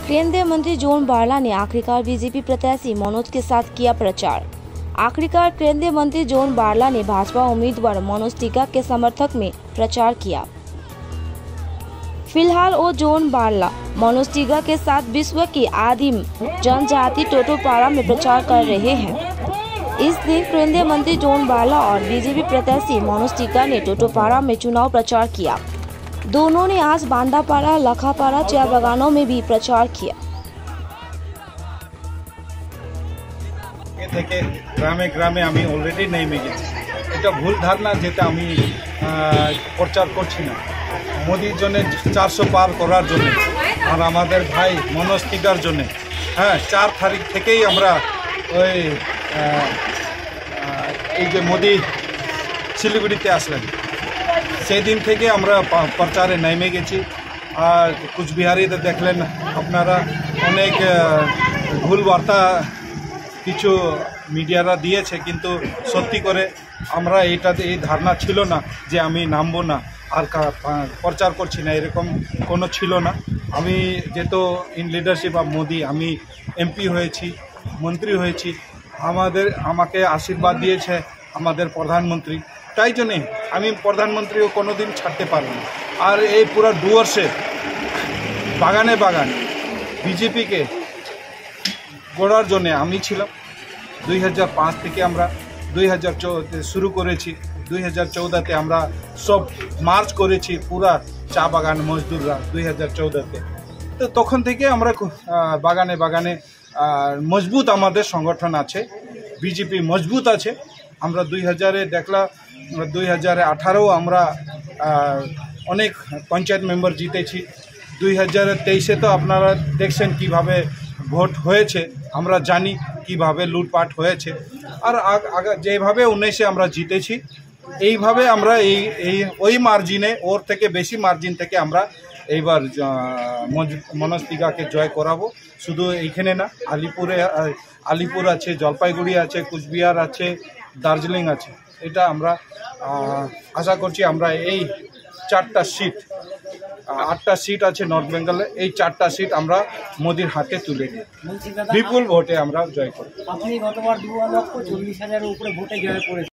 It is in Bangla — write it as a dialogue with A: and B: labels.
A: केंद्रीय मंत्री जोन बारला ने आखिरकार बीजेपी प्रत्याशी मनोज के साथ किया प्रचार। आखिरकार केंद्रीय मंत्री जोन बारला ने भाजपा उम्मीदवार मनोज टीका के समर्थक में प्रचार किया। फिलहाल वो जोन बारला मनोज टीका के साथ विश्व की आदिम जनजाति टोटोपारा में प्रचार कर रहे हैं। इस दिन केंद्रीय मंत्री जोन बारला और बीजेपी प्रत्याशी मनोज टीका ने टोटोपारा में चुनाव प्रचार किया। दोनों ने आज बांदापाड़ा, लखापाड़ा, चाय बागानों में भी प्रचार किया।
B: ग्रामे ग्रामे आमी अलरेडी नेमे गेছি। এটা ভুল ধারণা যেটা আমি প্রচার করছি না। মোদির জন্য 400 পার করার জন্য আর আমাদের ভাই মনোজ টিকার জন্য 4 তারিখ থেকেই আমরা ওই এই যে মোদি শিলিগুড়িতে আসলেন সেই দিন থেকে আমরা প্রচারে নেমে গেছি। আর কুচবিহারিতে দেখলেন আপনারা অনেক ভুল বার্তা কিছু মিডিয়ারা দিয়েছে, কিন্তু সত্যি করে আমরা এটাতে এই ধারণা ছিল না যে আমি নামবো না আর প্রচার করছি না, এরকম কোনো ছিল না। আমি যেহেতু ইন লিডারশিপ অফ মোদি আমি এমপি হয়েছি, মন্ত্রী হয়েছি, আমাকে আশীর্বাদ দিয়েছে আমাদের প্রধানমন্ত্রী, তাই জন্যে আমি প্রধানমন্ত্রীও কোনো দিন ছাড়তে পারব না। আর এই পুরো 2 বর্ষে বাগানে বাগান বিজেপিকে গড়ার জন্যে আমি ছিলাম। 2005 থেকে আমরা 2014 শুরু করেছি। 2014তে আমরা সব মার্চ করেছি পুরা চা বাগান মজদুররা 2014তে। তো তখন থেকে আমরা বাগানে বাগানে মজবুত আমাদের সংগঠন আছে, বিজেপি মজবুত আছে। আমরা 2000-এ দেখলাম 2018-ও আমরা অনেক পঞ্চায়েত মেম্বার জিতেছি। 2023-এ তো আপনারা দেখছেন কিভাবে ভোট হয়েছে, আমরা জানি কিভাবে লুটপাট হয়েছে। আর যেভাবে 19-এ আমরা জিতেছি এইভাবে আমরা ওই মার্জিনে, ওর থেকে বেশি মার্জিন থেকে আমরা এইবার মনোজ টিকাকে জয় করাবো। শুধু এইখানে না, আলিপুর আছে, জলপাইগুড়ি আছে, কুচবিহার আছে, দার্জিলিং আছে। এটা আমরা আশা করছি আমরা এই 4টা সিট, 8টা সিট আছে নর্থ বেঙ্গলে, এই 4টা সিট আমরা মোদির হাতে তুলে দিই, বিপুল ভোটে আমরা জয় করব।
C: আপনি গতবার 2,40,000-এর উপরে ভোটে জয় করেছেন।